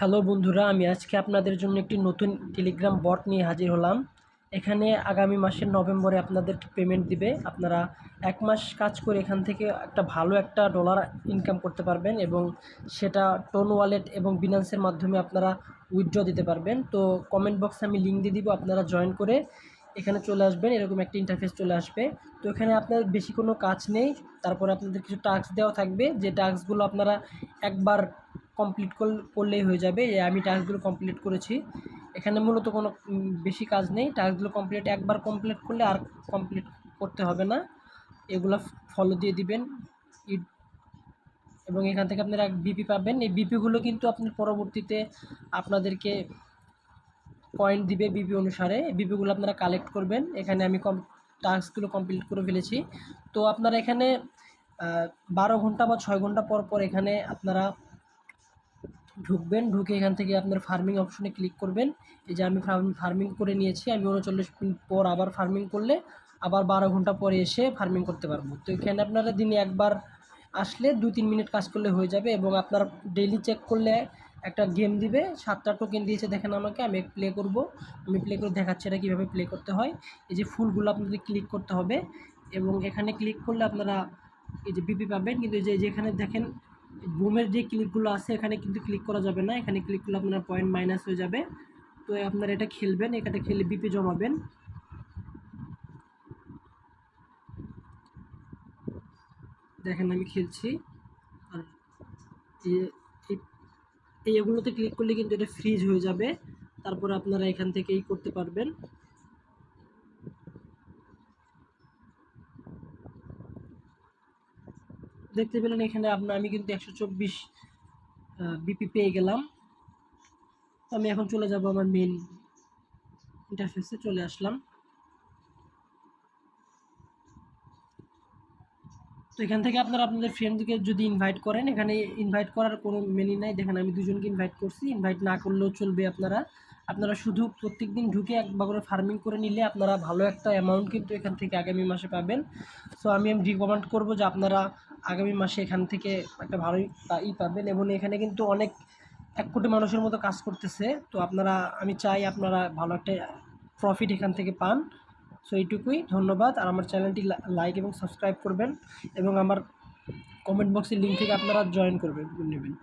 Hello বন্ধুরা, আমি আজকে আপনাদের জন্য একটি নতুন টেলিগ্রাম বট নিয়ে হাজির হলাম। এখানে আগামী মাসের নভেম্বরে আপনাদের পেমেন্ট দিবে। আপনারা ১ মাস কাজ করে এখান থেকে ভালো একটা ডলার ইনকাম করতে পারবেন এবং সেটা টোন ওয়ালেট এবং বিনান্সের মাধ্যমে আপনারা উইথড্র দিতে পারবেন। তো কমেন্ট বক্সে আমি লিঙ্ক দিয়ে দিব, আপনারা জয়েন করে এখানে চলে আসবেন। এরকম একটা ইন্টারফেস চলে আসবে। তো এখানে আপনার বেশি কোনো কাজ নেই। তারপরে আপনাদের কিছু টাস্ক দেওয়া থাকবে, যে টাস্কগুলো আপনারা একবার কমপ্লিট করলেই হয়ে যাবে। আমি টাস্কগুলো কমপ্লিট করেছি। এখানে মূলত কোনো বেশি কাজ নেই। টাস্কগুলো একবার কমপ্লিট করলে আর কমপ্লিট করতে হবে না। এগুলো ফলো দিয়ে দিবেন এবং এখান থেকে আপনারা বিপি পাবেন। এই বিপিগুলো কিন্তু আপনি পরবর্তীতে আপনাদেরকে পয়েন্ট দিবে বিপি অনুসারে। বিপিগুলো আপনারা কালেক্ট করবেন। এখানে আমি টাস্কগুলো কমপ্লিট করে ফেলেছি। তো আপনারা এখানে 12 ঘন্টা বা 6 ঘন্টা পর পর এখানে আপনারা ঢুকবেন। ঢুকে এখান থেকে আপনার ফার্মিং অপশনে ক্লিক করবেন। এই যে আমি ফার্মিং করে নিয়েছি। আমি 39 মিনিট পর আবার ফার্মিং করলে আবার 12 ঘন্টা পরে এসে ফার্মিং করতে পারবো। তো এখানে আপনারা দিনে একবার আসলে 2-3 মিনিট কাজ করলে হয়ে যাবে এবং আপনার ডেইলি চেক করলে একটা গেম দিবে। 7টা টোকেন দিয়েছে দেখেন আমাকে। আমি প্লে করব। আমি প্লে করে দেখাচ্ছি এটা কীভাবে প্লে করতে হয়। এই যে ফুলগুলো আপনাদের ক্লিক করতে হবে এবং এখানে ক্লিক করলে আপনারা এই যে বিপি পাবেন। কিন্তু যেখানে দেখেন বুমের যে ক্লিকগুলো আছে এখানে কিন্তু ক্লিক করা যাবে না। এখানে ক্লিক করলে আপনার পয়েন্ট মাইনাস হয়ে যাবে। তো আপনারা এটা খেলবেন, এখানে খেলে বিপি জমাবেন। দেখেন আমি খেলছি। আর এগুলোতে ক্লিক করলে কিন্তু এটা ফ্রিজ হয়ে যাবে। তারপরে আপনারা এখান থেকেই করতে পারবেন। দেখতে পেলেন এখানে আমি কিন্তু 124 বিপি পেয়ে গেলাম। তো আমি এখন চলে যাব আমার মেন ইন্টারফেসে চলে আসলাম। তো এখান থেকে আপনারা আপনাদের ফ্রেন্ডকে যদি ইনভাইট করেন, এখানে ইনভাইট করার কোনো মেনু নাই। দেখেন আমি দুজনকে ইনভাইট করছি। ইনভাইট না করলেও চলবে। আপনারা শুধু প্রত্যেকদিন ঢুকে একবার করে ফার্মিং করে নিলে আপনারা ভালো একটা অ্যামাউন্ট কিন্তু এখান থেকে আগামী মাসে পাবেন। সো আমি রিকমেন্ড করবো যে আপনারা আগামী মাসে এখান থেকে একটা ভালোই পাবেন এবং এখানে কিন্তু অনেক 1 কোটি মানুষের মতো কাজ করতেছে। তো আমি চাই আপনারা ভালো একটা প্রফিট এখান থেকে পান। সো এইটুকুই। ধন্যবাদ। আর আমার চ্যানেলটি লাইক এবং সাবস্ক্রাইব করবেন এবং আমার কমেন্ট বক্সের লিঙ্ক থেকে আপনারা জয়েন করবেন নেবেন।